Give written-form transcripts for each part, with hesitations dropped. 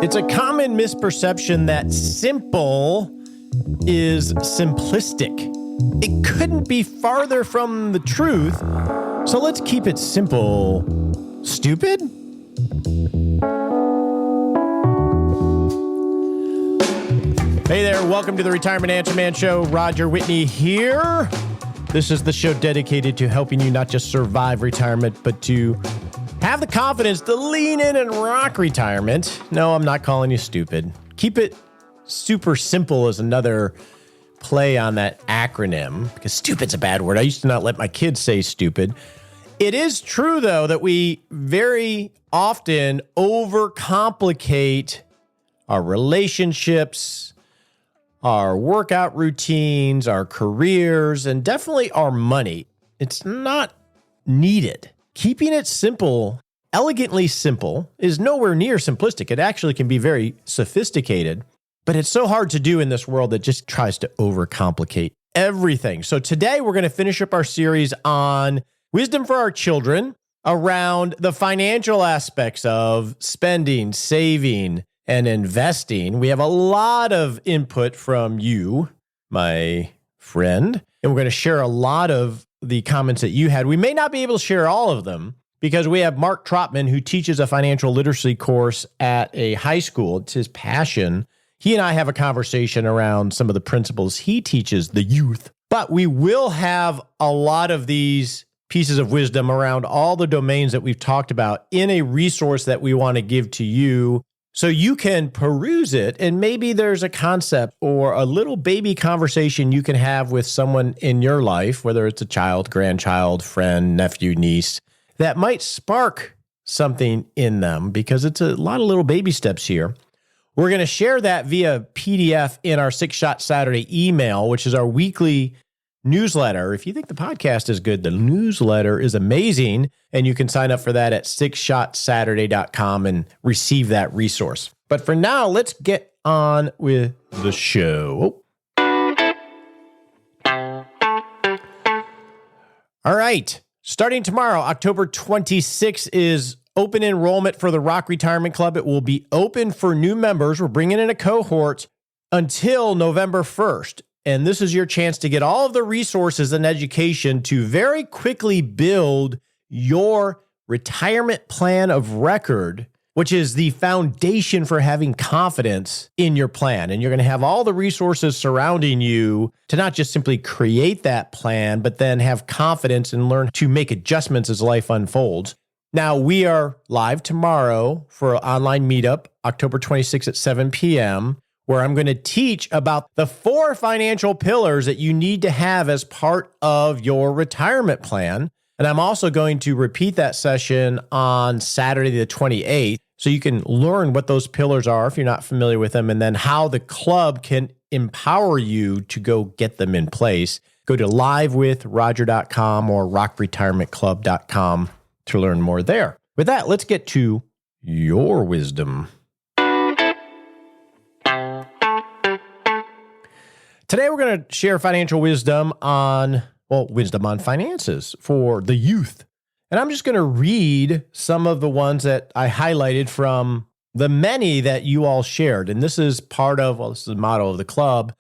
It's a common misperception that simple is simplistic. It couldn't be farther from the truth. So let's keep it simple. Stupid? Hey there, welcome to the Retirement Answer Man Show. Roger Whitney here. This is the show dedicated to helping you not just survive retirement, but to have the confidence to lean in and rock retirement. No, I'm not calling you stupid. Keep it super simple is another play on that acronym, because stupid's a bad word. I used to not let my kids say stupid. It is true, though, that we very often overcomplicate our relationships, our workout routines, our careers, and definitely our money. It's not needed. Keeping it simple, elegantly simple, is nowhere near simplistic. It actually can be very sophisticated, but it's so hard to do in this world that just tries to overcomplicate everything. So today we're going to finish up our series on wisdom for our children around the financial aspects of spending, saving, and investing. We have a lot of input from you, my friend, and we're going to share a lot of the comments that you had. We may not be able to share all of them because we have Mark TROTMAN, who teaches a financial literacy course at a high school. It's his passion. He and I have a conversation around some of the principles he teaches the youth, but we will have a lot of these pieces of wisdom around all the domains that we've talked about in a resource that we want to give to you so you can peruse it, and maybe there's a concept or a little baby conversation you can have with someone in your life, whether it's a child, grandchild, friend, nephew, niece, that might spark something in them, because it's a lot of little baby steps here. We're going to share that via PDF in our 6-Shot Saturday email, which is our weekly newsletter. If you think the podcast is good, the newsletter is amazing, and you can sign up for that at 6shotsaturday.com and receive that resource. But for now, let's get on with the show. All right. Starting tomorrow, October 26th, is open enrollment for the Rock Retirement Club. It will be open for new members. We're bringing in a cohort until November 1st. And this is your chance to get all of the resources and education to very quickly build your retirement plan of record, which is the foundation for having confidence in your plan. And you're going to have all the resources surrounding you to not just simply create that plan, but then have confidence and learn to make adjustments as life unfolds. Now, we are live tomorrow for an online meetup, October 26th at 7 p.m., where I'm going to teach about the 4 financial pillars that you need to have as part of your retirement plan. And I'm also going to repeat that session on Saturday the 28th, so you can learn what those pillars are if you're not familiar with them, and then how the club can empower you to go get them in place. Go to livewithroger.com or rockretirementclub.com to learn more there. With that, let's get to your wisdom. Today, we're going to share financial wisdom on finances for the youth. And I'm just going to read some of the ones that I highlighted from the many that you all shared. And this is this is the motto of the club,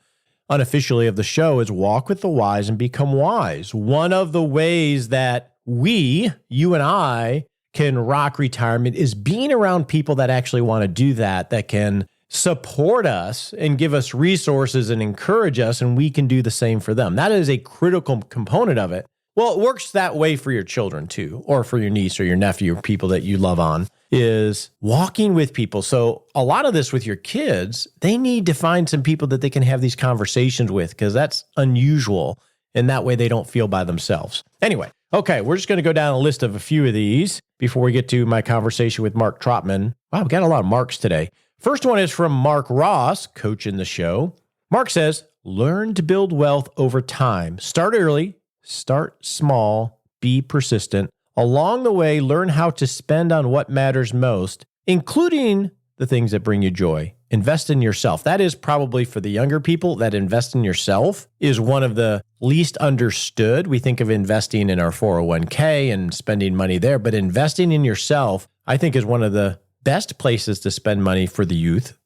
unofficially of the show, is walk with the wise and become wise. One of the ways that you and I, can rock retirement is being around people that actually want to do that can support us and give us resources and encourage us, and we can do the same for them. That is a critical component of it. Well, it works that way for your children too, or for your niece or your nephew, or people that you love on, is walking with people. So a lot of this with your kids, they need to find some people that they can have these conversations with, because that's unusual, and that way they don't feel by themselves. Anyway, okay, we're just going to go down a list of a few of these before we get to my conversation with Mark TROTMAN. Wow, we got a lot of Marks today. First one is from Mark Ross, coach in the show. Mark says, learn to build wealth over time. Start early, start small, be persistent. Along the way, learn how to spend on what matters most, including the things that bring you joy. Invest in yourself. That is probably for the younger people, that invest in yourself is one of the least understood. We think of investing in our 401k and spending money there, but investing in yourself, I think, is one of the best places to spend money for the youth,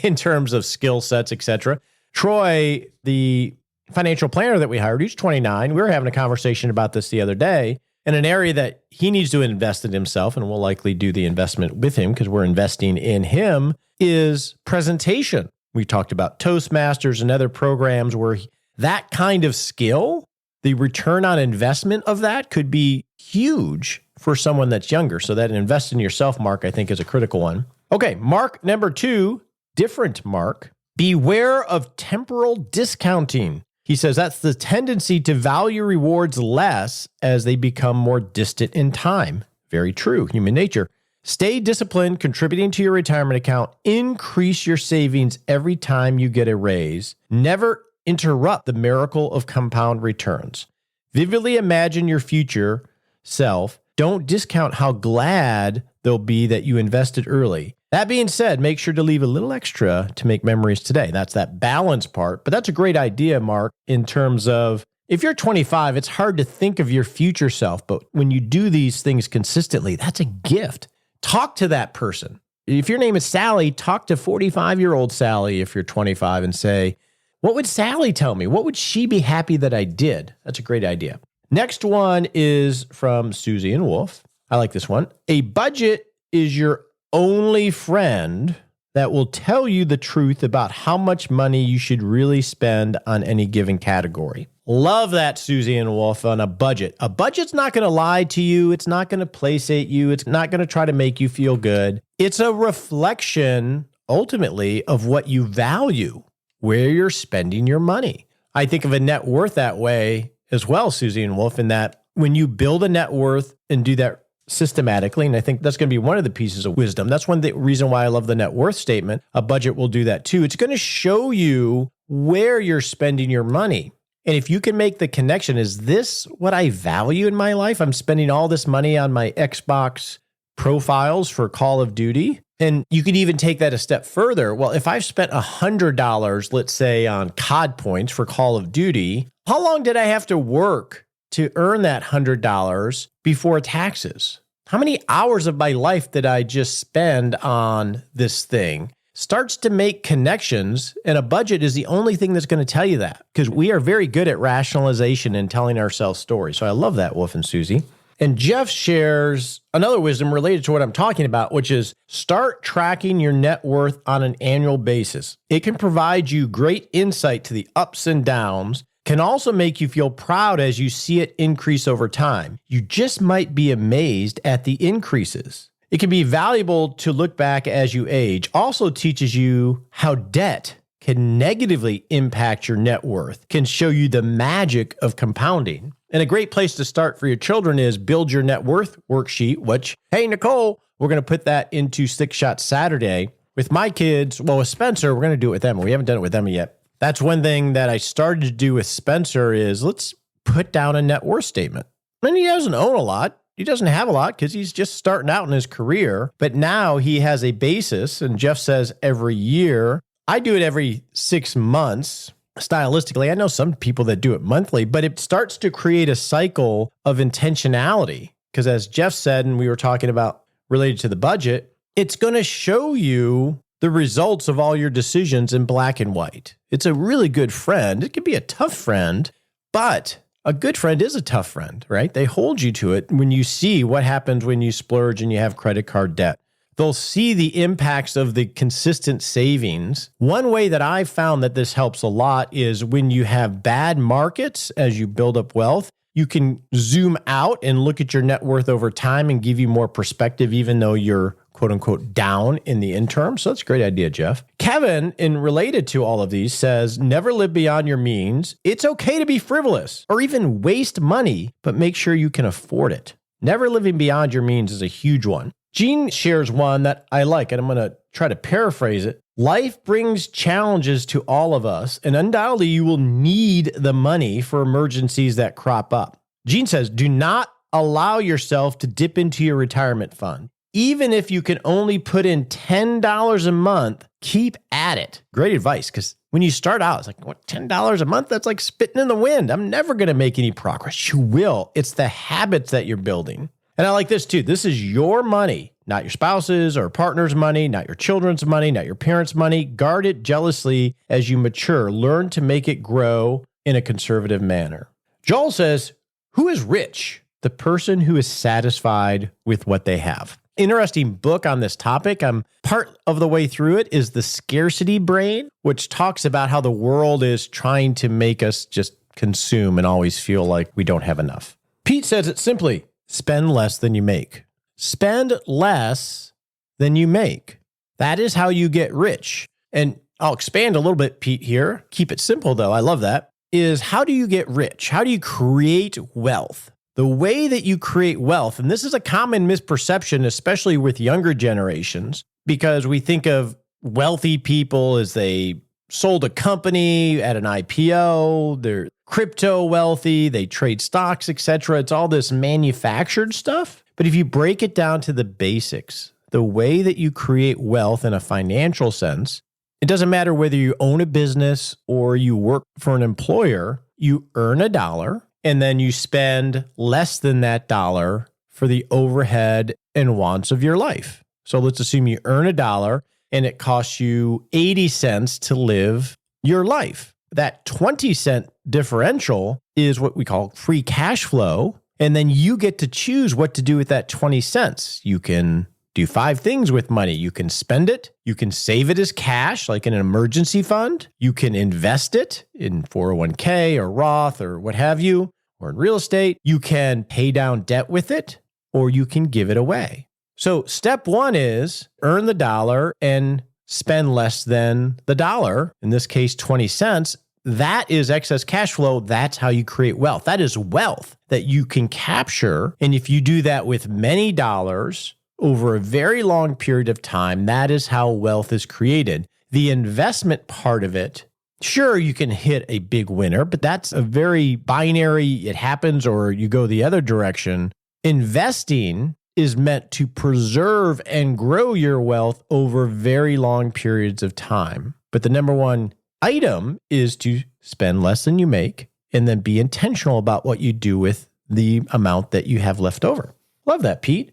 in terms of skill sets, etc. Troy, the financial planner that we hired, he's 29. We were having a conversation about this the other day, and an area that he needs to invest in himself, and we'll likely do the investment with him because we're investing in him, is presentation. We talked about Toastmasters and other programs where that kind of skill, the return on investment of that could be huge for someone that's younger. So that invest in yourself, Mark, I think is a critical one. Okay, mark number 2, different mark. Beware of temporal discounting. He says that's the tendency to value rewards less as they become more distant in time. Very true, human nature. Stay disciplined, contributing to your retirement account. Increase your savings every time you get a raise. Never interrupt the miracle of compound returns. Vividly imagine your future self. Don't discount how glad they'll be that you invested early. That being said, make sure to leave a little extra to make memories today. That's that balance part. But that's a great idea, Mark, in terms of if you're 25, it's hard to think of your future self. But when you do these things consistently, that's a gift. Talk to that person. If your name is Sally, talk to 45-year-old Sally if you're 25 and say, what would Sally tell me? What would she be happy that I did? That's a great idea. Next one is from Susie and Wolf. I like this one. A budget is your only friend that will tell you the truth about how much money you should really spend on any given category. Love that, Susie and Wolf, on a budget. A budget's not going to lie to you. It's not going to placate you. It's not going to try to make you feel good. It's a reflection, ultimately, of what you value, where you're spending your money. I think of a net worth that way as well, Susie and Wolf, in that when you build a net worth and do that systematically, and I think that's going to be one of the pieces of wisdom. That's one reason why I love the net worth statement. A budget will do that too. It's going to show you where you're spending your money. And if you can make the connection, is this what I value in my life? I'm spending all this money on my Xbox profiles for Call of Duty. And you could even take that a step further. Well, if I've spent $100, let's say, on COD points for Call of Duty, how long did I have to work to earn that $100 before taxes? How many hours of my life did I just spend on this thing? Starts to make connections, and a budget is the only thing that's going to tell you that, because we are very good at rationalization and telling ourselves stories. So I love that, Wolf and Susie. And Jeff shares another wisdom related to what I'm talking about, which is start tracking your net worth on an annual basis. It can provide you great insight to the ups and downs, can also make you feel proud as you see it increase over time. You just might be amazed at the increases. It can be valuable to look back as you age. Also teaches you how debt can negatively impact your net worth, can show you the magic of compounding. And a great place to start for your children is build your net worth worksheet, which, hey, Nicole, we're going to put that into Six Shot Saturday. With my kids, well, with Spencer, we're going to do it with them. We haven't done it with them yet. That's one thing that I started to do with Spencer is let's put down a net worth statement. And he doesn't own a lot. He doesn't have a lot because he's just starting out in his career. But now he has a basis, and Jeff says every year. I do it every 6 months. Stylistically, I know some people that do it monthly, but it starts to create a cycle of intentionality. Because as Jeff said, and we were talking about related to the budget, it's going to show you the results of all your decisions in black and white. It's a really good friend. It can be a tough friend, but a good friend is a tough friend, right? They hold you to it when you see what happens when you splurge and you have credit card debt. They'll see the impacts of the consistent savings. One way that I've found that this helps a lot is when you have bad markets as you build up wealth, you can zoom out and look at your net worth over time and give you more perspective, even though you're quote unquote down in the interim. So that's a great idea, Jeff. Kevin, in related to all of these, says, never live beyond your means. It's okay to be frivolous or even waste money, but make sure you can afford it. Never living beyond your means is a huge one. Gene shares one that I like, and I'm going to try to paraphrase it. Life brings challenges to all of us, and undoubtedly you will need the money for emergencies that crop up. Gene says, do not allow yourself to dip into your retirement fund. Even if you can only put in $10 a month, keep at it. Great advice, because when you start out, it's like, what, $10 a month? That's like spitting in the wind. I'm never going to make any progress. You will. It's the habits that you're building. And I like this too. This is your money, not your spouse's or partner's money, not your children's money, not your parents' money. Guard it jealously as you mature. Learn to make it grow in a conservative manner. Joel says, who is rich? The person who is satisfied with what they have. Interesting book on this topic. I'm part of the way through it is The Scarcity Brain, which talks about how the world is trying to make us just consume and always feel like we don't have enough. Pete says it simply, spend less than you make. Spend less than you make. That is how you get rich. And I'll expand a little bit, Pete, here. Keep it simple, though. I love that. Is how do you get rich? How do you create wealth? The way that you create wealth, and this is a common misperception, especially with younger generations, because we think of wealthy people as they sold a company at an IPO, they're crypto wealthy, they trade stocks, etc. It's all this manufactured stuff. But if you break it down to the basics, the way that you create wealth in a financial sense, it doesn't matter whether you own a business or you work for an employer, you earn $1 and then you spend less than that dollar for the overhead and wants of your life. So let's assume you earn $1 and it costs you 80 cents to live your life. That 20-cent differential is what we call free cash flow. And then you get to choose what to do with that 20 cents. You can do 5 things with money. You can spend it. You can save it as cash, like in an emergency fund. You can invest it in 401k or Roth or what have you, or in real estate. You can pay down debt with it, or you can give it away. So step 1 is earn the dollar and spend less than the dollar, in this case, 20 cents. That is excess cash flow. That's how you create wealth. That is wealth that you can capture. And if you do that with many dollars over a very long period of time, that is how wealth is created. The investment part of it, sure, you can hit a big winner, but that's a very binary, it happens or you go the other direction. Investing is meant to preserve and grow your wealth over very long periods of time. But the number one item is to spend less than you make and then be intentional about what you do with the amount that you have left over. Love that, Pete.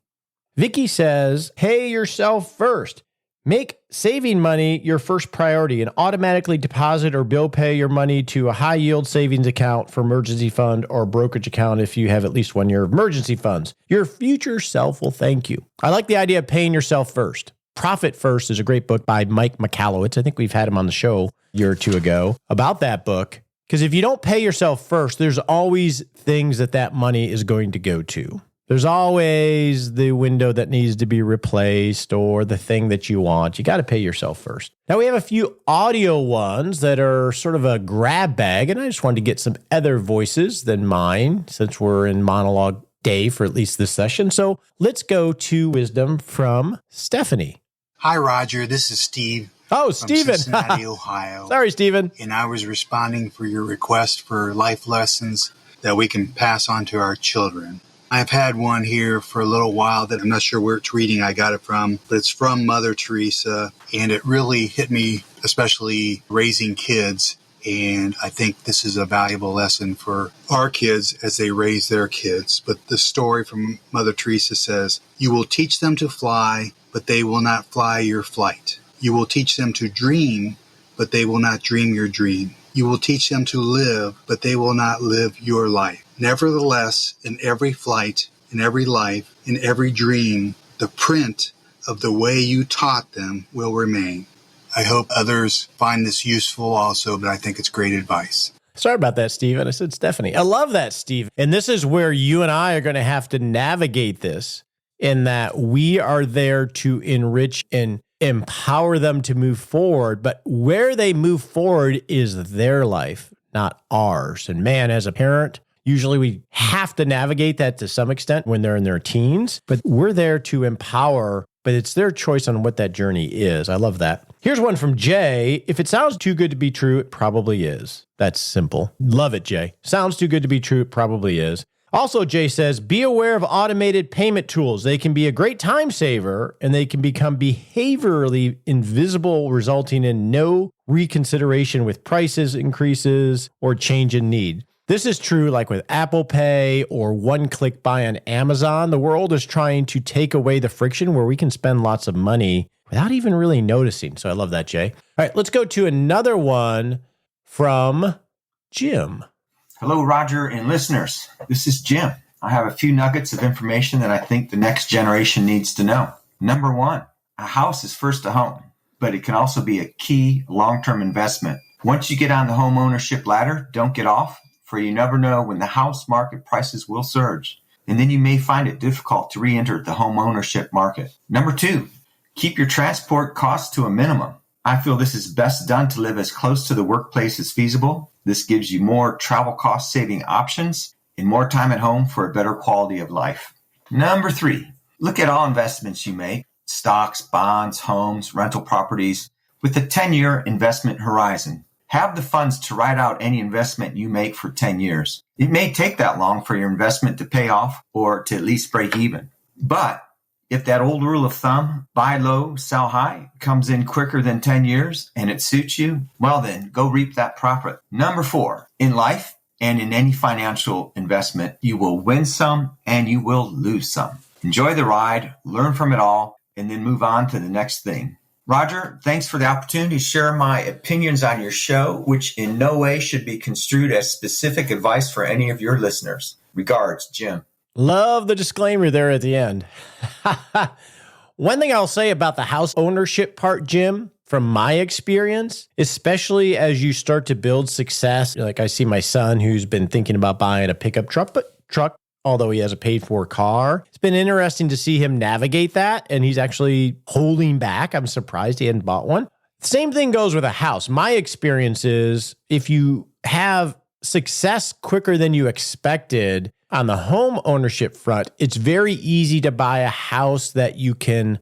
Vicky says, pay yourself first. Make saving money your first priority and automatically deposit or bill pay your money to a high yield savings account for emergency fund or brokerage account if you have at least 1 year of emergency funds. Your future self will thank you. I like the idea of paying yourself first. Profit First is a great book by Mike Michalowicz. I think we've had him on the show a year or two ago about that book. Because if you don't pay yourself first, there's always things that money is going to go to. There's always the window that needs to be replaced or the thing that you want. You got to pay yourself first. Now, we have a few audio ones that are sort of a grab bag, and I just wanted to get some other voices than mine since we're in monologue day for at least this session. So let's go to wisdom from Stephanie. Hi, Roger. This is Steve. Oh, Stephen. Cincinnati, Ohio. Sorry, Stephen. And I was responding for your request for life lessons that we can pass on to our children. I've had one here for a little while that I'm not sure which reading I got it from, but it's from Mother Teresa, and it really hit me, especially raising kids. And I think this is a valuable lesson for our kids as they raise their kids. But the story from Mother Teresa says, "You will teach them to fly, but they will not fly your flight. You will teach them to dream, but they will not dream your dream. You will teach them to live, but they will not live your life. Nevertheless, in every flight, in every life, in every dream, the print of the way you taught them will remain." I hope others find this useful also, but I think it's great advice. Sorry about that, Stephen. I said Stephanie. I love that, Steve. And this is where you and I are going to have to navigate this, in that we are there to enrich and empower them to move forward. But where they move forward is their life, not ours. And man, as a parent, usually we have to navigate that to some extent when they're in their teens, but we're there to empower, but it's their choice on what that journey is. I love that. Here's one from Jay. If it sounds too good to be true, it probably is. That's simple. Love it, Jay. Sounds too good to be true, it probably is. Also, Jay says, be aware of automated payment tools. They can be a great time saver and they can become behaviorally invisible, resulting in no reconsideration with prices increases or change in need. This is true like with Apple Pay or one-click buy on Amazon. The world is trying to take away the friction where we can spend lots of money without even really noticing. So I love that, Jay. All right, let's go to another one from Jim. Hello, Roger and listeners. This is Jim. I have a few nuggets of information that I think the next generation needs to know. Number one, a house is first a home, but it can also be a key long-term investment. Once you get on the home ownership ladder, don't get off, for you never know when the house market prices will surge. And then you may find it difficult to re-enter the home ownership market. Number two, keep your transport costs to a minimum. I feel this is best done to live as close to the workplace as feasible. This gives you more travel cost saving options and more time at home for a better quality of life. Number three, look at all investments you make, stocks, bonds, homes, rental properties, with a 10-year investment horizon. Have the funds to ride out any investment you make for 10 years. It may take that long for your investment to pay off or to at least break even. But if that old rule of thumb, buy low, sell high, comes in quicker than 10 years and it suits you, well then, go reap that profit. Number four, in life and in any financial investment, you will win some and you will lose some. Enjoy the ride, learn from it all, and then move on to the next thing. Roger, thanks for the opportunity to share my opinions on your show, which in no way should be construed as specific advice for any of your listeners. Regards, Jim. Love the disclaimer there at the end. One thing I'll say about the house ownership part, Jim, from my experience, especially as you start to build success, like I see my son who's been thinking about buying a pickup truck, although he has a paid-for car. It's been interesting to see him navigate that, and he's actually holding back. I'm surprised he hadn't bought one. Same thing goes with a house. My experience is if you have success quicker than you expected on the home ownership front, it's very easy to buy a house that you can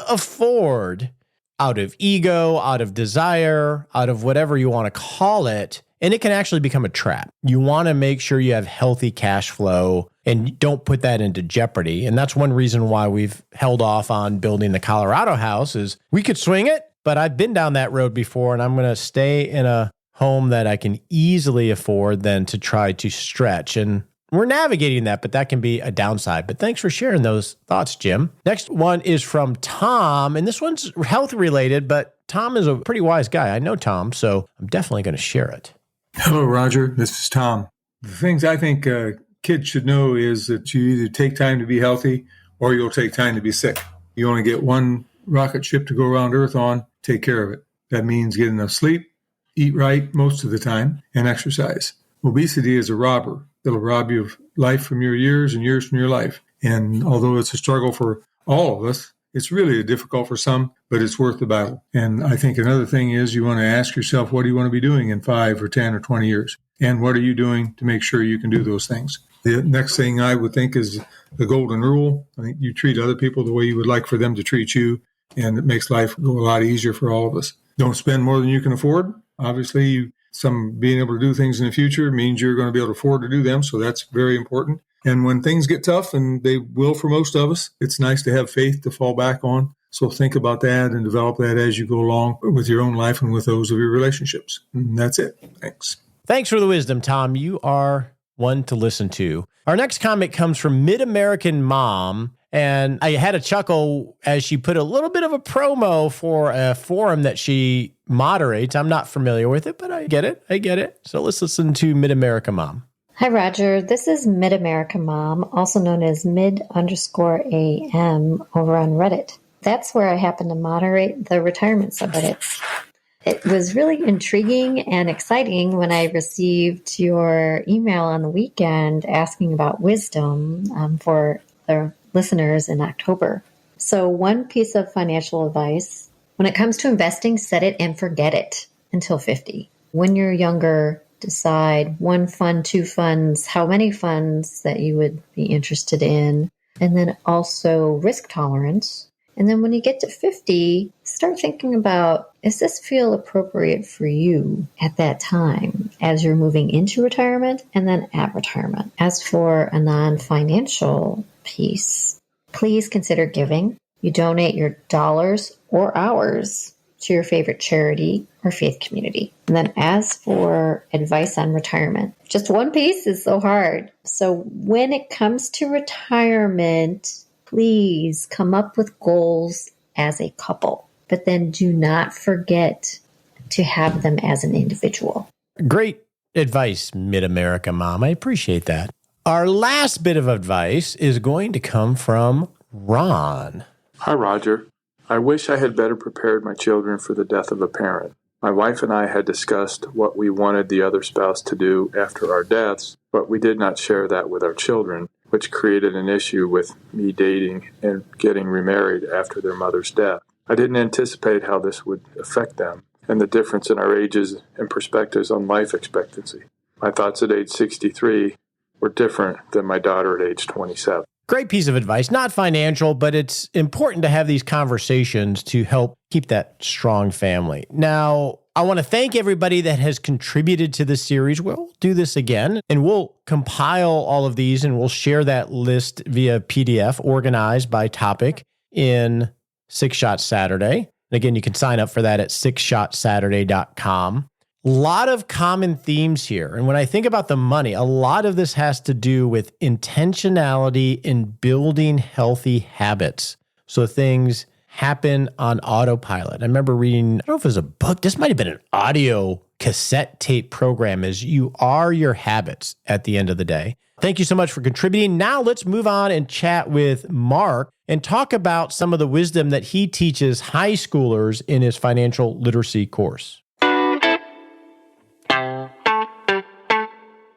afford out of ego, out of desire, out of whatever you want to call it. And it can actually become a trap. You want to make sure you have healthy cash flow and don't put that into jeopardy. And that's one reason why we've held off on building the Colorado house is we could swing it, but I've been down that road before and I'm going to stay in a home that I can easily afford than to try to stretch. And we're navigating that, but that can be a downside. But thanks for sharing those thoughts, Jim. Next one is from Tom, and this one's health related, but Tom is a pretty wise guy. I know Tom, so I'm definitely going to share it. Hello, Roger. This is Tom. The things I think kids should know is that you either take time to be healthy or you'll take time to be sick. You only get one rocket ship to go around Earth on. Take care of it. That means get enough sleep, eat right most of the time, and exercise. Obesity is a robber. It'll rob you of life from your years and years from your life. And although it's a struggle for all of us, it's really difficult for some, but it's worth the battle. And I think another thing is you want to ask yourself, what do you want to be doing in 5 or 10 or 20 years? And what are you doing to make sure you can do those things? The next thing I would think is the golden rule. I think you treat other people the way you would like for them to treat you, and it makes life go a lot easier for all of us. Don't spend more than you can afford. Obviously, some being able to do things in the future means you're going to be able to afford to do them, so that's very important. And when things get tough, and they will for most of us, it's nice to have faith to fall back on. So think about that and develop that as you go along with your own life and with those of your relationships. And that's it. Thanks. Thanks for the wisdom, Tom. You are one to listen to. Our next comment comes from Mid-American Mom. And I had a chuckle as she put a little bit of a promo for a forum that she moderates. I'm not familiar with it, but I get it. So let's listen to Mid-America Mom. Hi, Roger. This is Mid-America Mom, also known as mid_AM over on Reddit. That's where I happen to moderate the retirement subreddit. It was really intriguing and exciting when I received your email on the weekend asking about wisdom for the listeners in October. So one piece of financial advice, when it comes to investing, set it and forget it until 50. When you're younger, decide 1 fund, 2 funds, how many funds that you would be interested in, and then also risk tolerance. And then when you get to 50, start thinking about, does this feel appropriate for you at that time as you're moving into retirement and then at retirement? As for a non-financial piece, please consider giving. You donate your dollars or hours to your favorite charity or faith community. And then as for advice on retirement, just one piece is so hard. So when it comes to retirement, please come up with goals as a couple, but then do not forget to have them as an individual. Great advice, Mid-America Mom. I appreciate that. Our last bit of advice is going to come from Ron. Hi, Roger. I wish I had better prepared my children for the death of a parent. My wife and I had discussed what we wanted the other spouse to do after our deaths, but we did not share that with our children, which created an issue with me dating and getting remarried after their mother's death. I didn't anticipate how this would affect them and the difference in our ages and perspectives on life expectancy. My thoughts at age 63 were different than my daughter at age 27. Great piece of advice, not financial, but it's important to have these conversations to help keep that strong family. Now, I want to thank everybody that has contributed to this series. We'll do this again, and we'll compile all of these, and we'll share that list via PDF organized by topic in Six Shot Saturday. And again, you can sign up for that at sixshotsaturday.com. A lot of common themes here. And when I think about the money, a lot of this has to do with intentionality in building healthy habits. So things happen on autopilot. I remember reading, I don't know if it was a book, this might have been an audio cassette tape program, is you are your habits at the end of the day. Thank you so much for contributing. Now let's move on and chat with Mark and talk about some of the wisdom that he teaches high schoolers in his financial literacy course.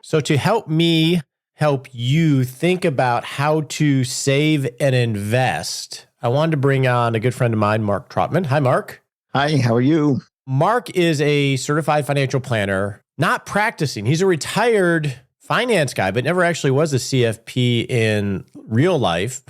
So to help me help you think about how to save and invest, I wanted to bring on a good friend of mine, Mark TROTMAN. Hi, Mark. Hi, how are you? Mark is a certified financial planner, not practicing. He's a retired finance guy, but never actually was a CFP in real life.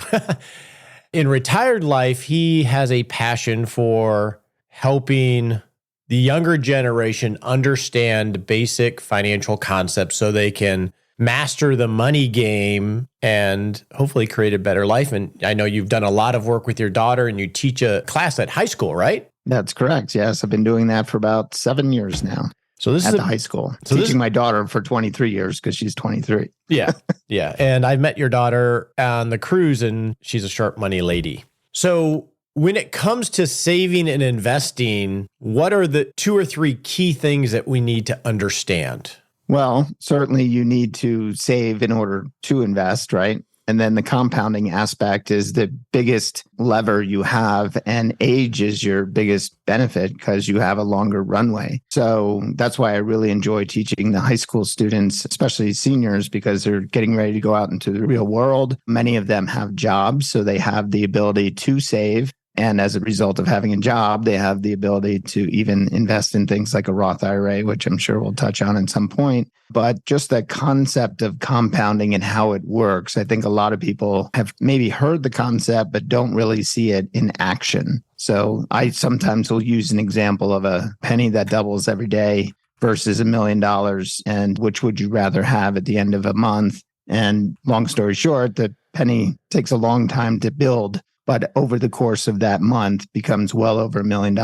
In retired life, he has a passion for helping the younger generation understand basic financial concepts so they can master the money game and hopefully create a better life. And I know you've done a lot of work with your daughter and you teach a class at high school, right? That's correct. Yes, I've been doing that for about 7 years now. So this at is the high school, so teaching my daughter for 23 years because she's 23. Yeah. And I've met your daughter on the cruise and she's a sharp money lady. So when it comes to saving and investing, what are the 2 or 3 key things that we need to understand? Well, certainly you need to save in order to invest, right? And then the compounding aspect is the biggest lever you have, and age is your biggest benefit because you have a longer runway. So that's why I really enjoy teaching the high school students, especially seniors, because they're getting ready to go out into the real world. Many of them have jobs, so they have the ability to save. And as a result of having a job, they have the ability to even invest in things like a Roth IRA, which I'm sure we'll touch on at some point. But just the concept of compounding and how it works, I think a lot of people have maybe heard the concept, but don't really see it in action. So I sometimes will use an example of a penny that doubles every day versus $1 million. And which would you rather have at the end of a month? And long story short, the penny takes a long time to build, but over the course of that month becomes well over $1 million.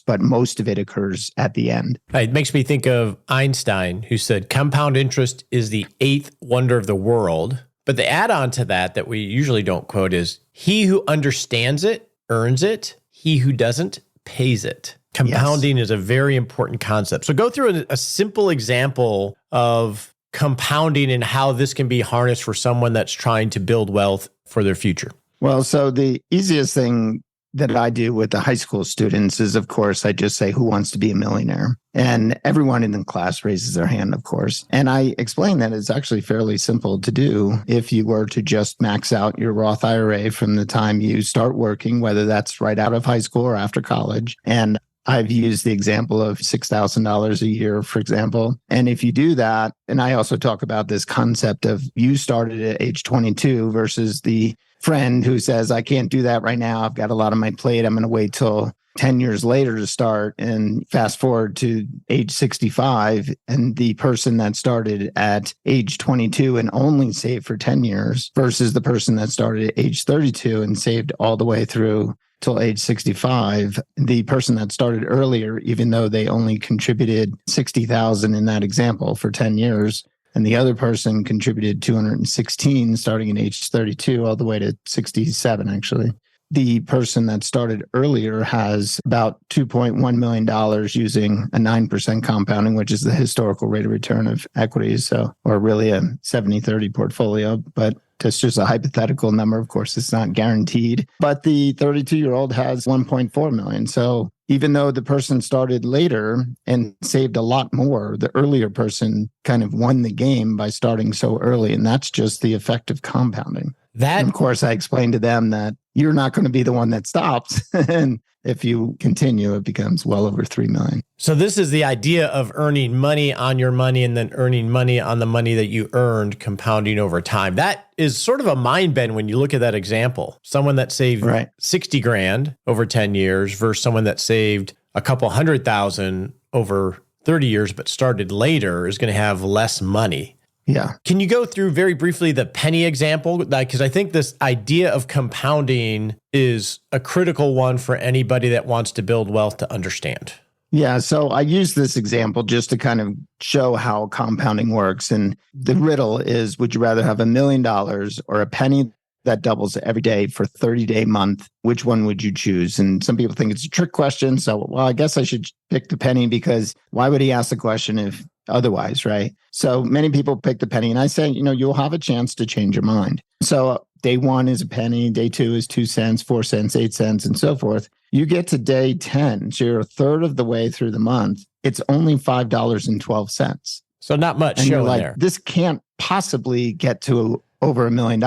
But most of it occurs at the end. It makes me think of Einstein, who said compound interest is the 8th wonder of the world. But the add-on to that we usually don't quote is, he who understands it earns it. He who doesn't pays it. Compounding is a very important concept. So go through a simple example of compounding and how this can be harnessed for someone that's trying to build wealth for their future. Well, so the easiest thing that I do with the high school students is, of course, I just say, who wants to be a millionaire? And everyone in the class raises their hand, of course. And I explain that it's actually fairly simple to do if you were to just max out your Roth IRA from the time you start working, whether that's right out of high school or after college. And I've used the example of $6,000 a year, for example. And if you do that, and I also talk about this concept of you started at age 22 versus the friend who says, I can't do that right now. I've got a lot on my plate. I'm going to wait till 10 years later to start, and fast forward to age 65. And the person that started at age 22 and only saved for 10 years versus the person that started at age 32 and saved all the way through till age 65. The person that started earlier, even though they only contributed 60,000 in that example for 10 years, and the other person contributed 216 starting at age 32 all the way to 67, actually. The person that started earlier has about $2.1 million using a 9% compounding, which is the historical rate of return of equities. So, or really a 70-30 portfolio, but that's just a hypothetical number. Of course, it's not guaranteed, but the 32-year-old has 1.4 million. So even though the person started later and saved a lot more, the earlier person kind of won the game by starting so early. And that's just the effect of compounding. And of course, I explained to them that you're not going to be the one that stops. And if you continue, it becomes well over 3 million. So this is the idea of earning money on your money and then earning money on the money that you earned, compounding over time. That is sort of a mind bend when you look at that example. Someone that saved 60 grand over 10 years versus someone that saved a couple 100,000 over 30 years, but started later is going to have less money. Yeah. Can you go through very briefly the penny example? Because I think this idea of compounding is a critical one for anybody that wants to build wealth to understand. Yeah. So I use this example just to kind of show how compounding works. And the riddle is, would you rather have $1 million or a penny that doubles every day for a 30-day month? Which one would you choose? And some people think it's a trick question. So, well, I guess I should pick the penny, because why would he ask the question if otherwise, right? So many people pick the penny, and I say, you'll have a chance to change your mind. So day 1 is a penny, day 2 is 2 cents, 4 cents, 8 cents, and so forth. You get to day 10, so you're a third of the way through the month. It's only $5.12. So not much and showing you're like, there. This can't possibly get to over $1 million.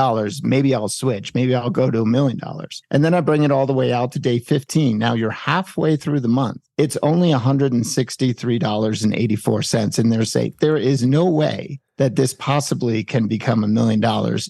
Maybe I'll switch. Maybe I'll go to $1 million. And then I bring it all the way out to day 15. Now you're halfway through the month. It's only $163.84. And there is no way that this possibly can become $1 million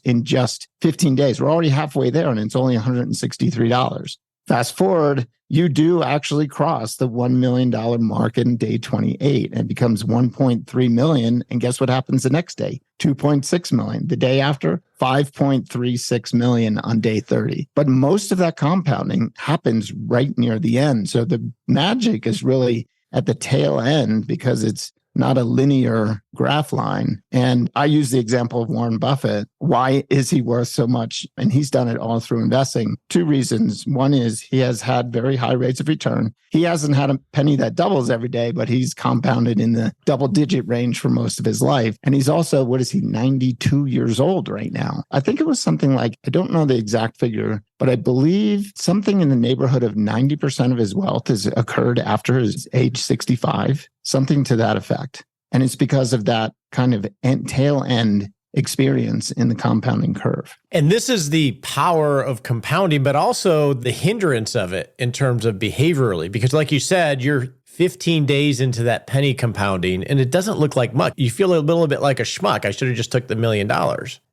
in just 15 days. We're already halfway there, and it's only $163. Fast forward, you do actually cross the $1 million mark in day 28, and it becomes 1.3 million. And guess what happens the next day? 2.6 million. The day after, 5.36 million on day 30. But most of that compounding happens right near the end. So the magic is really at the tail end, because it's not a linear graph line. And I use the example of Warren Buffett. Why is he worth so much? And he's done it all through investing. 2 reasons. One is he has had very high rates of return. He hasn't had a penny that doubles every day, but he's compounded in the double-digit range for most of his life. And he's also, 92 years old right now. I think it was something like, I don't know the exact figure, but I believe something in the neighborhood of 90% of his wealth has occurred after his age 65, something to that effect. And it's because of that kind of tail end experience in the compounding curve. And this is the power of compounding, but also the hindrance of it in terms of behaviorally. Because like you said, you're 15 days into that penny compounding, and it doesn't look like much. You feel a little bit like a schmuck. I should have just took the $1 million.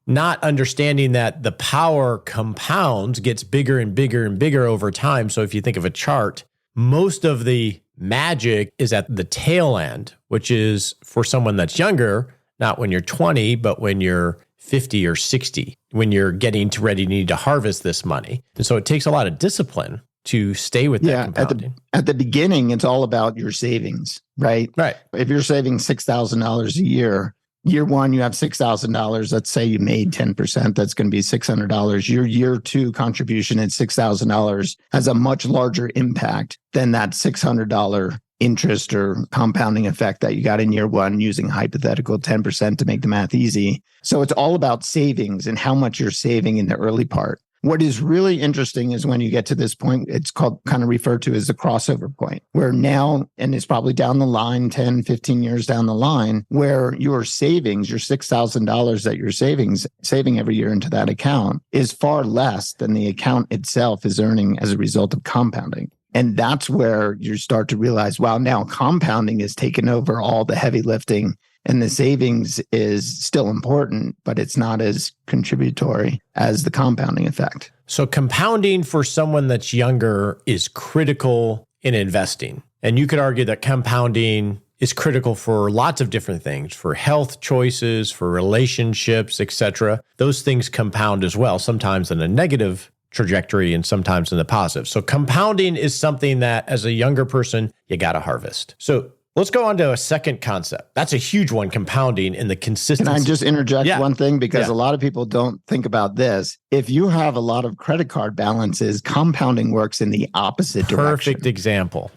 Not understanding that the power compounds, gets bigger and bigger and bigger over time. So if you think of a chart, most of the magic is at the tail end, which is for someone that's younger, not when you're 20, but when you're 50 or 60, when you're getting ready to need to harvest this money. And so it takes a lot of discipline to stay with that compounding. At the beginning, it's all about your savings, right? Right. If you're saving $6,000 a year, year 1, you have $6,000. Let's say you made 10%. That's going to be $600. Your year 2 contribution at $6,000 has a much larger impact than that $600 interest or compounding effect that you got in year 1 using hypothetical 10% to make the math easy. So it's all about savings and how much you're saving in the early part. What is really interesting is when you get to this point, it's called, kind of referred to as the crossover point, where now, and it's probably down the line, 10, 15 years down the line, where your savings, your $6,000 that you're saving every year into that account is far less than the account itself is earning as a result of compounding. And that's where you start to realize, wow, now compounding is taking over all the heavy lifting. And the savings is still important, but it's not as contributory as the compounding effect. So compounding for someone that's younger is critical in investing. And you could argue that compounding is critical for lots of different things, for health choices, for relationships, etc. Those things compound as well, sometimes in a negative trajectory and sometimes in the positive. So compounding is something that as a younger person, you got to harvest. So let's go on to a second concept. That's a huge one, compounding and the consistency. Can I just interject one thing? Because Yeah. a lot of people don't think about this. If you have a lot of credit card balances, compounding works in the opposite direction. Perfect example.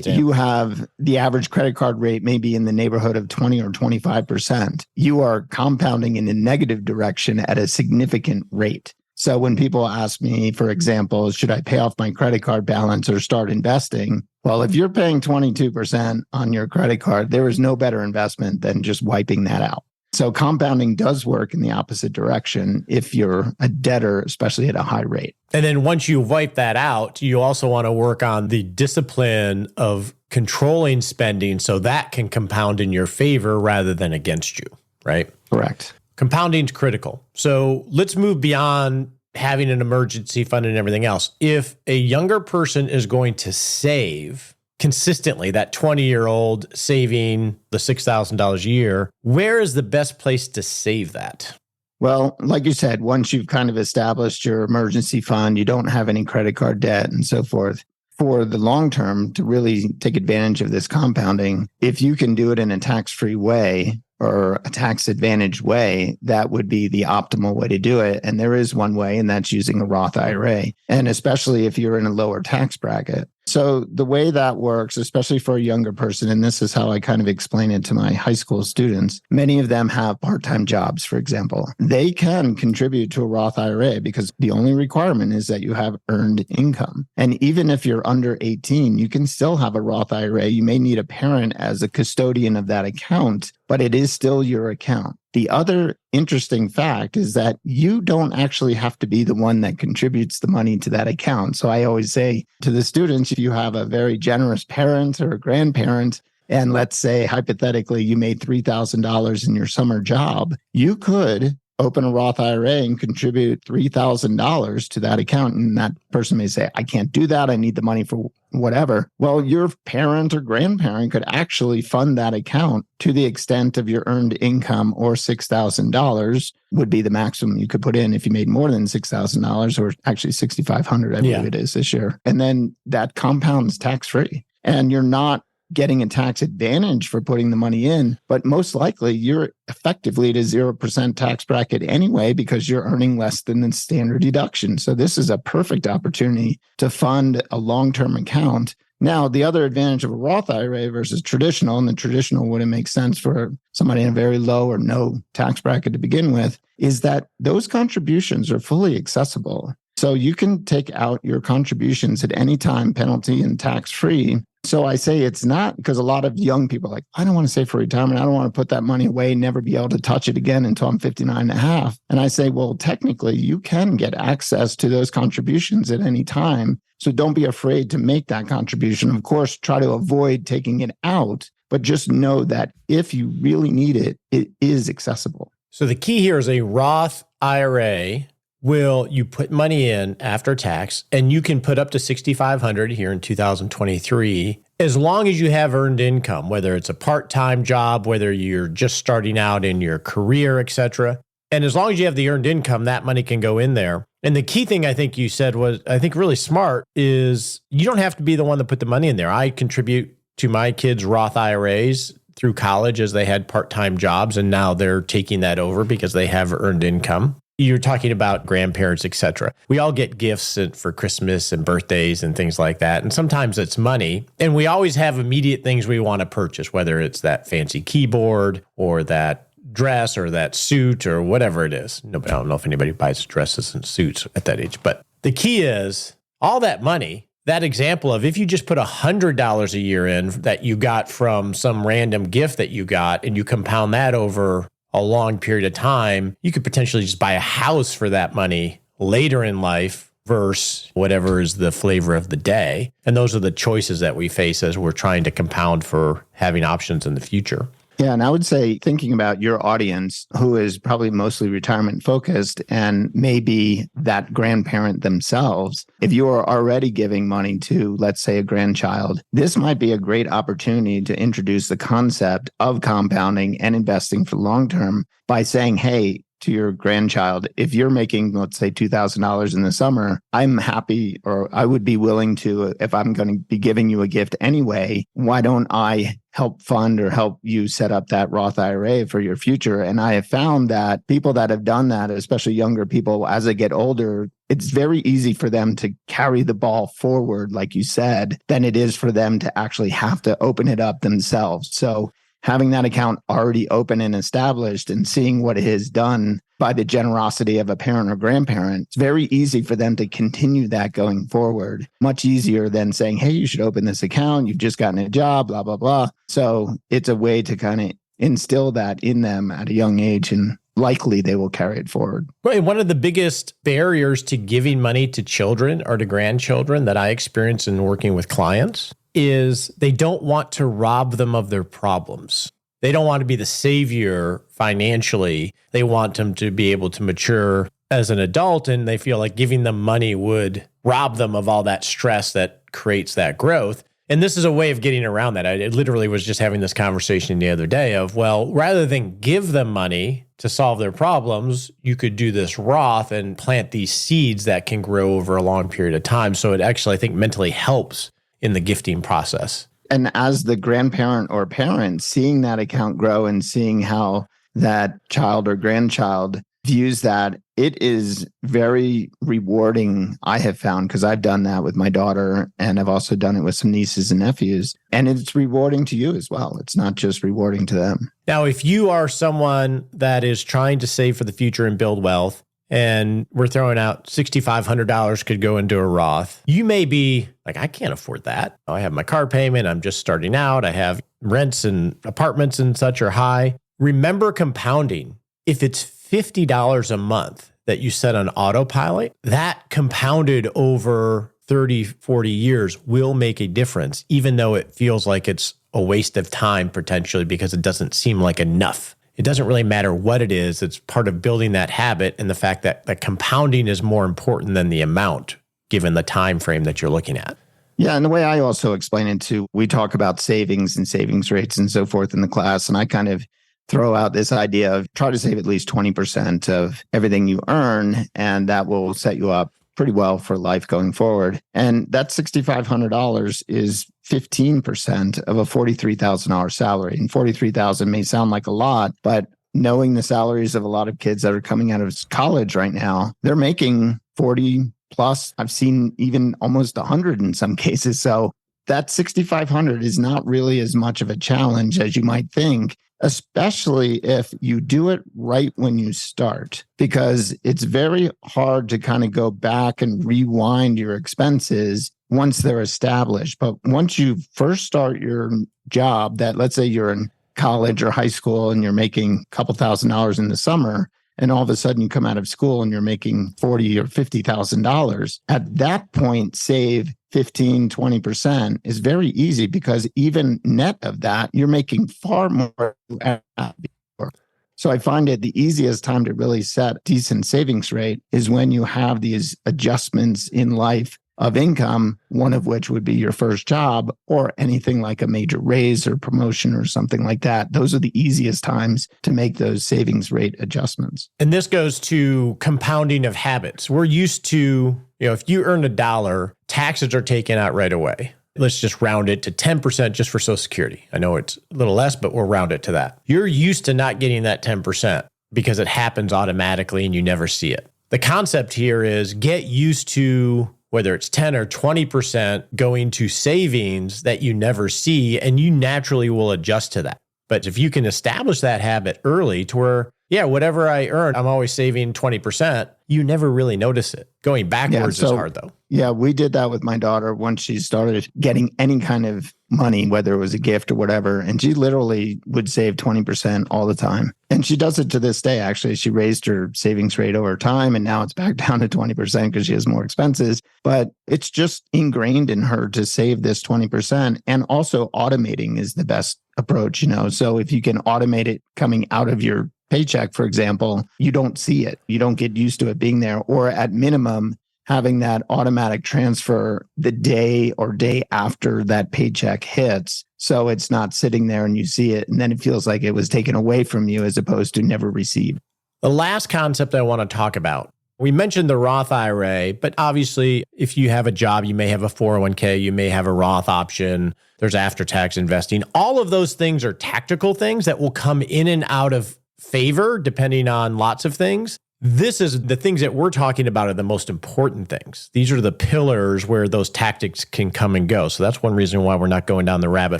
You have the average credit card rate maybe in the neighborhood of 20 or 25%. You are compounding in a negative direction at a significant rate. So when people ask me, for example, should I pay off my credit card balance or start investing? Well, if you're paying 22% on your credit card, there is no better investment than just wiping that out. So compounding does work in the opposite direction if you're a debtor, especially at a high rate. And then once you wipe that out, you also want to work on the discipline of controlling spending so that can compound in your favor rather than against you, right? Correct. Compounding is critical. So let's move beyond having an emergency fund and everything else. If a younger person is going to save consistently, that 20-year-old saving the $6,000 a year, where is the best place to save that? Well, like you said, once you've kind of established your emergency fund, you don't have any credit card debt and so forth. For the long term, to really take advantage of this compounding, if you can do it in a tax-free way, or a tax advantage way, that would be the optimal way to do it. And there is one way, and that's using a Roth IRA. And especially if you're in a lower tax bracket. So the way that works, especially for a younger person, and this is how I kind of explain it to my high school students, many of them have part-time jobs, for example. They can contribute to a Roth IRA because the only requirement is that you have earned income. And even if you're under 18, you can still have a Roth IRA. You may need a parent as a custodian of that account, but it is still your account. The other interesting fact is that you don't actually have to be the one that contributes the money to that account. So I always say to the students, if you have a very generous parent or a grandparent, and let's say hypothetically you made $3,000 in your summer job, you could open a Roth IRA and contribute $3,000 to that account. And that person may say, I can't do that. I need the money for whatever. Well, your parent or grandparent could actually fund that account to the extent of your earned income, or $6,000 would be the maximum you could put in if you made more than $6,000, or actually $6,500, I believe it is this year. And then that compounds tax-free. And you're not getting a tax advantage for putting the money in, but most likely you're effectively at a 0% tax bracket anyway because you're earning less than the standard deduction. So this is a perfect opportunity to fund a long-term account. Now, the other advantage of a Roth IRA versus traditional, and the traditional wouldn't make sense for somebody in a very low or no tax bracket to begin with, is that those contributions are fully accessible. So you can take out your contributions at any time, penalty and tax-free. So I say it's not, because a lot of young people are like, I don't want to save for retirement. I don't want to put that money away, never be able to touch it again until I'm 59 and a half. And I say, well, technically you can get access to those contributions at any time. So don't be afraid to make that contribution. Of course, try to avoid taking it out, but just know that if you really need it, it is accessible. So the key here is a Roth IRA. Will you put money in after tax, and you can put up to $6,500 here in 2023, as long as you have earned income, whether it's a part-time job, whether you're just starting out in your career, et cetera. And as long as you have the earned income, that money can go in there. And the key thing I think you said was, I think really smart, is you don't have to be the one that put the money in there. I contribute to my kids' Roth IRAs through college as they had part-time jobs, and now they're taking that over because they have earned income. You're talking about grandparents, et cetera. We all get gifts for Christmas and birthdays and things like that. And sometimes it's money. And we always have immediate things we want to purchase, whether it's that fancy keyboard or that dress or that suit or whatever it is. I don't know if anybody buys dresses and suits at that age. But the key is all that money, that example of if you just put $100 a year in that you got from some random gift that you got, and you compound that over a long period of time, you could potentially just buy a house for that money later in life versus whatever is the flavor of the day. And those are the choices that we face as we're trying to compound for having options in the future. Yeah. And I would say, thinking about your audience, who is probably mostly retirement focused and maybe that grandparent themselves, if you are already giving money to, let's say, a grandchild, this might be a great opportunity to introduce the concept of compounding and investing for long term by saying, hey, to your grandchild, if you're making, let's say, $2,000 in the summer, I'm happy, or I would be willing to, if I'm going to be giving you a gift anyway, why don't I help fund or help you set up that Roth IRA for your future? And I have found that people that have done that, especially younger people, as they get older, it's very easy for them to carry the ball forward, like you said, than it is for them to actually have to open it up themselves. So having that account already open and established and seeing what it has done by the generosity of a parent or grandparent, it's very easy for them to continue that going forward. Much easier than saying, hey, you should open this account. You've just gotten a job, blah, blah, blah. So it's a way to kind of instill that in them at a young age, and likely they will carry it forward. Well, one of the biggest barriers to giving money to children or to grandchildren that I experience in working with clients is they don't want to rob them of their problems. They don't want to be the savior financially. They want them to be able to mature as an adult, and they feel like giving them money would rob them of all that stress that creates that growth. And this is a way of getting around that. I literally was just having this conversation the other day of, well, rather than give them money to solve their problems, you could do this Roth and plant these seeds that can grow over a long period of time. So it actually, I think, mentally helps in the gifting process. And as the grandparent or parent, seeing that account grow and seeing how that child or grandchild views that, it is very rewarding, I have found, because I've done that with my daughter, and I've also done it with some nieces and nephews. And it's rewarding to you as well. It's not just rewarding to them. Now, if you are someone that is trying to save for the future and build wealth, and we're throwing out $6,500 could go into a Roth, you may be like, I can't afford that. I have my car payment. I'm just starting out. I have rents and apartments and such are high. Remember compounding. If it's $50 a month that you set on autopilot, that compounded over 30, 40 years will make a difference, even though it feels like it's a waste of time potentially because it doesn't seem like enough. It doesn't really matter what it is. It's part of building that habit and the fact that the compounding is more important than the amount, given the time frame that you're looking at. Yeah, and the way I also explain it too, we talk about savings and savings rates and so forth in the class, and I kind of throw out this idea of try to save at least 20% of everything you earn, and that will set you up pretty well for life going forward. And that $6,500 is 15% of a $43,000 salary. And $43,000 may sound like a lot, but knowing the salaries of a lot of kids that are coming out of college right now, they're making 40 plus. I've seen even almost 100 in some cases. So that 6,500 is not really as much of a challenge as you might think, especially if you do it right when you start, because it's very hard to kind of go back and rewind your expenses once they're established. But once you first start your job, that let's say you're in college or high school and you're making a couple $1,000s in the summer, and all of a sudden you come out of school and you're making $40,000 or $50,000, at that point, save 15, 20% is very easy, because even net of that, you're making far more than before. So I find it the easiest time to really set decent savings rate is when you have these adjustments in life of income, one of which would be your first job or anything like a major raise or promotion or something like that. Those are the easiest times to make those savings rate adjustments. And this goes to compounding of habits. We're used to, if you earn $1, taxes are taken out right away. Let's just round it to 10% just for Social Security. I know it's a little less, but we'll round it to that. You're used to not getting that 10% because it happens automatically and you never see it. The concept here is get used to whether it's 10 or 20% going to savings that you never see, and you naturally will adjust to that. But if you can establish that habit early to where, whatever I earn, I'm always saving 20%, you never really notice it. Going backwards is hard though. Yeah, we did that with my daughter once she started getting any kind of money, whether it was a gift or whatever. And she literally would save 20% all the time. And she does it to this day. Actually, she raised her savings rate over time, and now it's back down to 20% because she has more expenses. But it's just ingrained in her to save this 20%. And also automating is the best approach, So if you can automate it coming out of your paycheck, for example, you don't see it. You don't get used to it being there, or at minimum, having that automatic transfer the day or day after that paycheck hits. So it's not sitting there and you see it, and then it feels like it was taken away from you as opposed to never received. The last concept I want to talk about, we mentioned the Roth IRA, but obviously if you have a job, you may have a 401k, you may have a Roth option, there's after-tax investing. All of those things are tactical things that will come in and out of favor depending on lots of things. This is the things that we're talking about are the most important things. These are the pillars where those tactics can come and go. So that's one reason why we're not going down the rabbit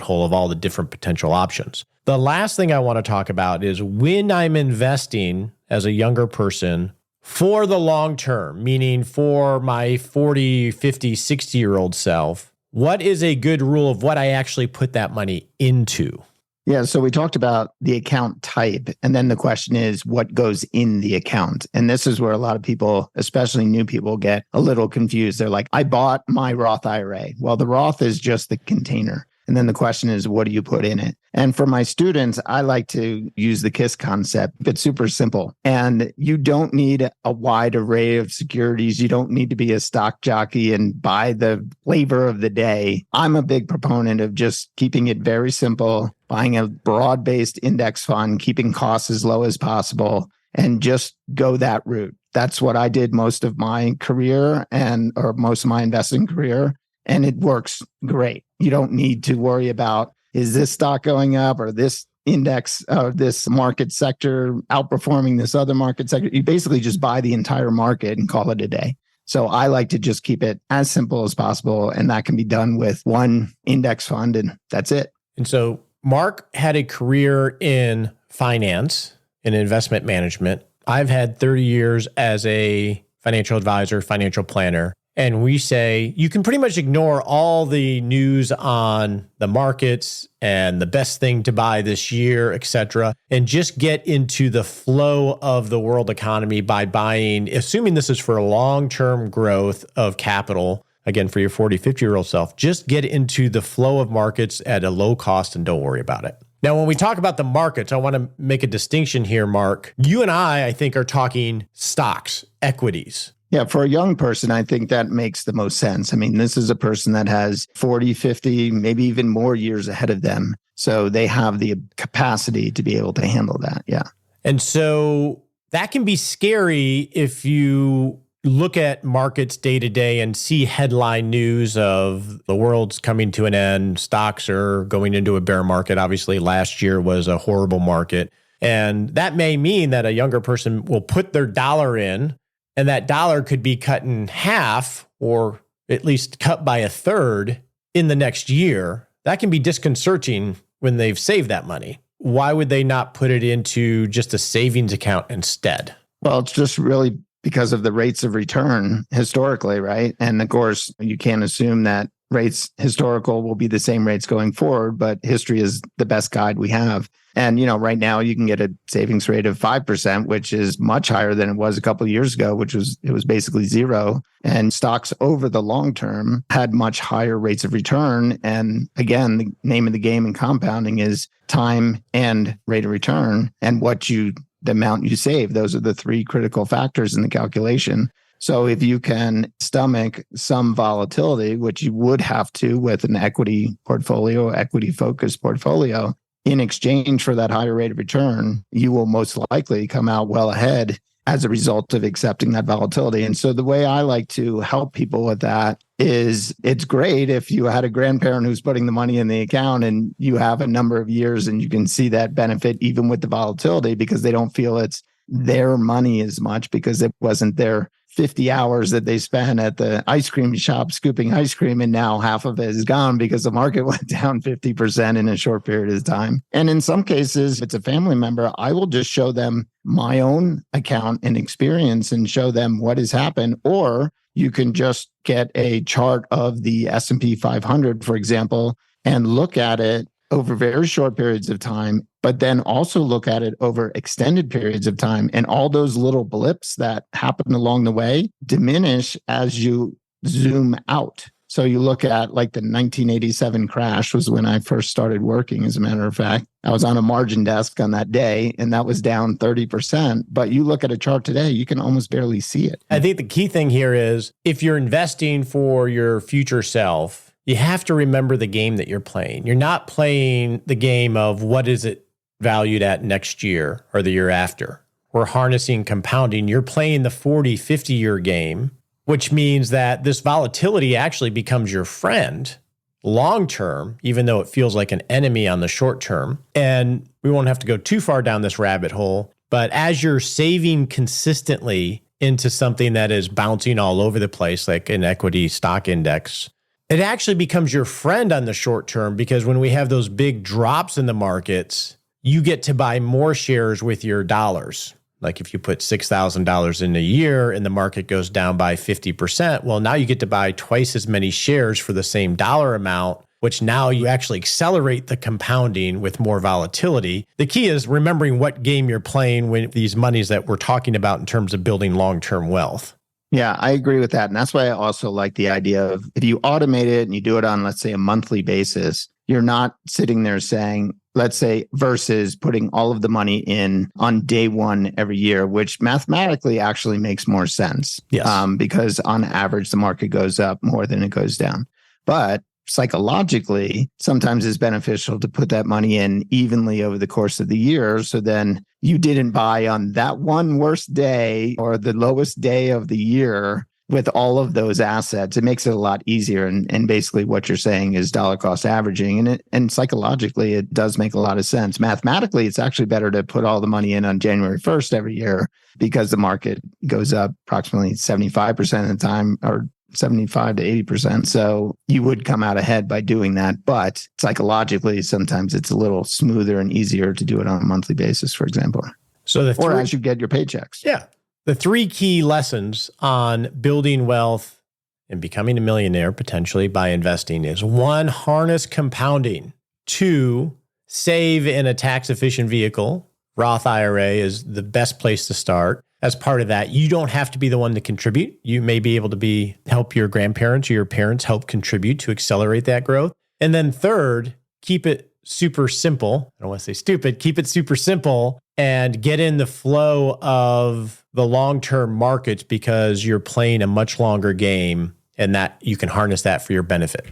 hole of all the different potential options. The last thing I want to talk about is when I'm investing as a younger person for the long term, meaning for my 40, 50, 60-year-old self, what is a good rule of what I actually put that money into? Yeah, so we talked about the account type, and then the question is what goes in the account. And this is where a lot of people, especially new people, get a little confused. They're like, I bought my Roth IRA. Well, the Roth is just the container. And then the question is, what do you put in it? And for my students, I like to use the KISS concept. It's super simple. And you don't need a wide array of securities. You don't need to be a stock jockey and buy the flavor of the day. I'm a big proponent of just keeping it very simple, buying a broad-based index fund, keeping costs as low as possible, and just go that route. That's what I did most of my career or most of my investing career. And it works great. You don't need to worry about, is this stock going up or this index or this market sector outperforming this other market sector? You basically just buy the entire market and call it a day. So I like to just keep it as simple as possible. And that can be done with one index fund, and that's it. And so Mark had a career in finance and investment management. I've had 30 years as a financial advisor, financial planner. And we say you can pretty much ignore all the news on the markets and the best thing to buy this year, et cetera, and just get into the flow of the world economy by buying, assuming this is for long-term growth of capital, again, for your 40, 50-year-old self, just get into the flow of markets at a low cost and don't worry about it. Now, when we talk about the markets, I want to make a distinction here, Mark. You and I think, are talking stocks, equities. Yeah, for a young person, I think that makes the most sense. I mean, this is a person that has 40, 50, maybe even more years ahead of them. So they have the capacity to be able to handle that. Yeah. And so that can be scary if you look at markets day to day and see headline news of the world's coming to an end, stocks are going into a bear market. Obviously, last year was a horrible market. And that may mean that a younger person will put their dollar in, and that dollar could be cut in half or at least cut by a third in the next year. That can be disconcerting when they've saved that money. Why would they not put it into just a savings account instead? Well, it's just really because of the rates of return historically, right? And of course, you can't assume that rates historical will be the same rates going forward, but history is the best guide we have. And, right now you can get a savings rate of 5%, which is much higher than it was a couple of years ago, it was basically zero. And stocks over the long term had much higher rates of return. And again, the name of the game in compounding is time and rate of return and the amount you save. Those are the three critical factors in the calculation. So if you can stomach some volatility, which you would have to with an equity portfolio, equity-focused portfolio, in exchange for that higher rate of return, you will most likely come out well ahead as a result of accepting that volatility. And so the way I like to help people with that is it's great if you had a grandparent who's putting the money in the account and you have a number of years and you can see that benefit even with the volatility because they don't feel it's their money as much because it wasn't their 50 hours that they spent at the ice cream shop scooping ice cream, and now half of it is gone because the market went down 50% in a short period of time. And in some cases, if it's a family member, I will just show them my own account and experience and show them what has happened. Or you can just get a chart of the S&P 500, for example, and look at it over very short periods of time, but then also look at it over extended periods of time. And all those little blips that happen along the way diminish as you zoom out. So you look at like the 1987 crash was when I first started working, as a matter of fact. I was on a margin desk on that day, and that was down 30%. But you look at a chart today, you can almost barely see it. I think the key thing here is if you're investing for your future self, you have to remember the game that you're playing. You're not playing the game of what is it valued at next year or the year after. we're harnessing compounding. You're playing the 40, 50-year game, which means that this volatility actually becomes your friend long term, even though it feels like an enemy on the short term. And we won't have to go too far down this rabbit hole, but as you're saving consistently into something that is bouncing all over the place, like an equity stock index, it actually becomes your friend on the short term, because when we have those big drops in the markets, you get to buy more shares with your dollars. Like if you put $6,000 in a year and the market goes down by 50%, well, now you get to buy twice as many shares for the same dollar amount, which now you actually accelerate the compounding with more volatility. The key is remembering what game you're playing with these monies that we're talking about in terms of building long-term wealth. Yeah, I agree with that. And that's why I also like the idea of if you automate it and you do it on, let's say, a monthly basis, you're not sitting there saying, let's say, versus putting all of the money in on day one every year, which mathematically actually makes more sense. Yes. Because on average, the market goes up more than it goes down. But psychologically, sometimes it's beneficial to put that money in evenly over the course of the year. So then you didn't buy on that one worst day or the lowest day of the year with all of those assets. It makes it a lot easier. And basically what you're saying is dollar cost averaging. And psychologically, it does make a lot of sense. Mathematically, it's actually better to put all the money in on January 1st every year, because the market goes up approximately 75% of the time, or 75 to 80%. So you would come out ahead by doing that. But psychologically, sometimes it's a little smoother and easier to do it on a monthly basis, for example. So or as you get your paychecks. Yeah. The three key lessons on building wealth and becoming a millionaire potentially by investing is: 1, harness compounding. 2, save in a tax-efficient vehicle. Roth IRA is the best place to start. As part of that, you don't have to be the one to contribute. You may be able to help your grandparents or your parents help contribute to accelerate that growth. And then 3rd, keep it super simple. I don't want to say stupid. Keep it super simple and get in the flow of the long-term markets, because you're playing a much longer game, and that you can harness that for your benefit.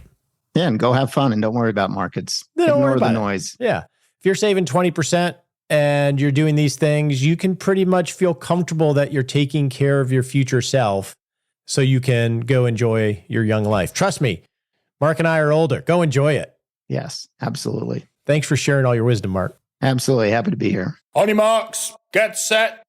Yeah, and go have fun and don't worry about markets. Ignore the noise. Yeah. If you're saving 20% and you're doing these things, you can pretty much feel comfortable that you're taking care of your future self, so you can go enjoy your young life. Trust me, Mark and I are older. Go enjoy it. Yes, absolutely. Thanks for sharing all your wisdom, Mark. Absolutely. Happy to be here. On your marks, get set.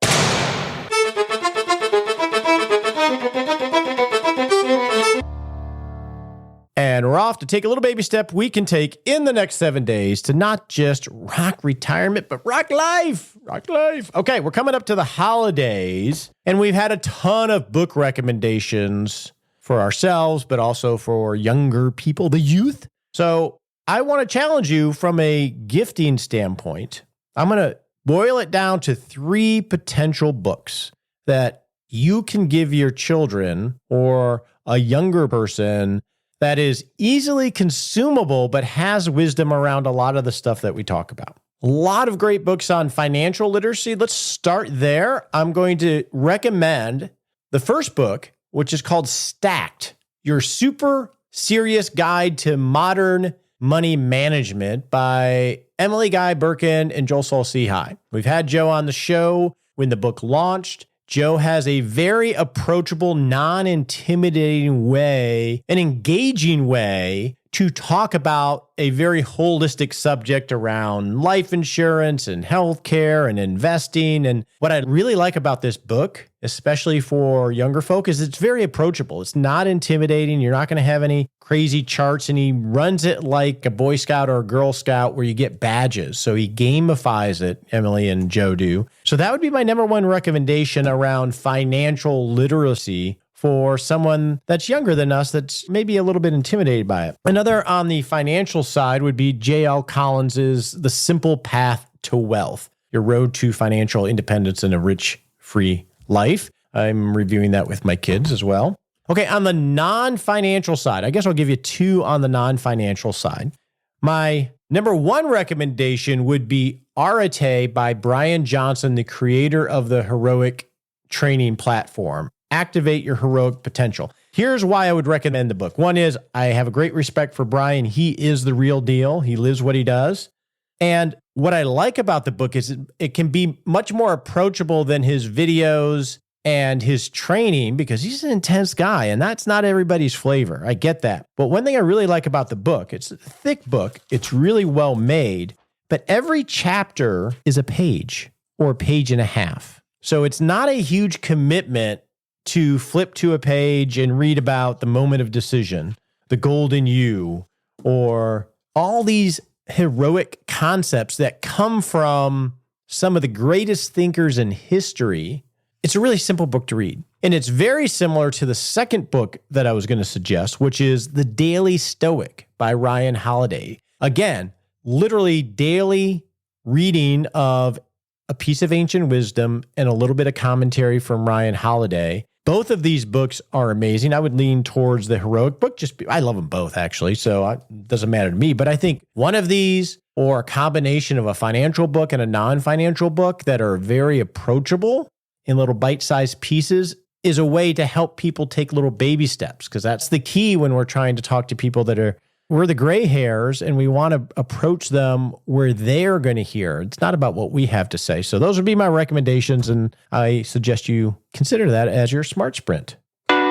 And we're off to take a little baby step we can take in the next 7 days to not just rock retirement, but rock life. Rock life. Okay, we're coming up to the holidays, and we've had a ton of book recommendations for ourselves, but also for younger people, the youth. So I want to challenge you from a gifting standpoint. I'm going to boil it down to 3 potential books that you can give your children or a younger person that is easily consumable, but has wisdom around a lot of the stuff that we talk about. A lot of great books on financial literacy. Let's start there. I'm going to recommend the first book, which is called Stacked, Your Super Serious Guide to Modern Money Management by Emily Guy Birkin and Joel Saul-Sehy. We've had Joe on the show when the book launched. Joe has a very approachable, non-intimidating way, an engaging way to talk about a very holistic subject around life insurance and healthcare and investing. And what I really like about this book, especially for younger folk, is it's very approachable. It's not intimidating. You're not going to have any crazy charts. And he runs it like a Boy Scout or a Girl Scout where you get badges. So he gamifies it, Emily and Joe do. So that would be my number one recommendation around financial literacy for someone that's younger than us, that's maybe a little bit intimidated by it. Another on the financial side would be J.L. Collins's The Simple Path to Wealth, Your Road to Financial Independence and a Rich, Free Life. I'm reviewing that with my kids as well. Okay, on the non-financial side, I guess I'll give you 2 on the non-financial side. My number 1 recommendation would be Arete by Brian Johnson, the creator of the Heroic Training Platform. Activate Your Heroic Potential. Here's why I would recommend the book. 1 is I have a great respect for Brian. He is the real deal. He lives what he does. And what I like about the book is it can be much more approachable than his videos and his training, because he's an intense guy and that's not everybody's flavor. I get that. But one thing I really like about the book, it's a thick book. It's really well made, but every chapter is a page or a page and a half. So it's not a huge commitment to flip to a page and read about the moment of decision, the golden you, or all these heroic concepts that come from some of the greatest thinkers in history. It's a really simple book to read. And it's very similar to the second book that I was going to suggest, which is The Daily Stoic by Ryan Holiday. Again, literally daily reading of a piece of ancient wisdom and a little bit of commentary from Ryan Holiday. Both of these books are amazing. I would lean towards the heroic book. I love them both, actually, so it doesn't matter to me. But I think one of these, or a combination of a financial book and a non-financial book that are very approachable in little bite-sized pieces, is a way to help people take little baby steps, because that's the key when we're trying to talk to people we're the gray hairs, and we want to approach them where they're going to hear. It's not about what we have to say. So those would be my recommendations, and I suggest you consider that as your smart sprint. All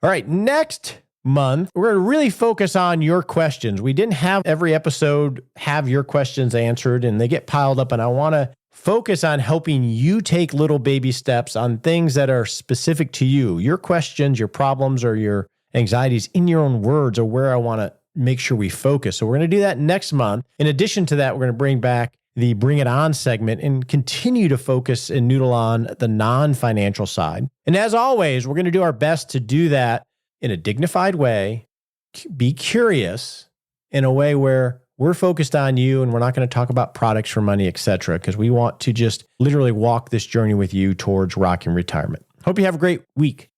right, next month, we're going to really focus on your questions. We didn't have every episode have your questions answered, and they get piled up, and I want to focus on helping you take little baby steps on things that are specific to you. Your questions, your problems, or your anxieties in your own words are where I want to make sure we focus. So we're going to do that next month. In addition to that, we're going to bring back the Bring It On segment and continue to focus and noodle on the non-financial side. And as always, we're going to do our best to do that in a dignified way, be curious in a way where we're focused on you, and we're not going to talk about products for money, etc., because we want to just literally walk this journey with you towards rocking retirement. Hope you have a great week.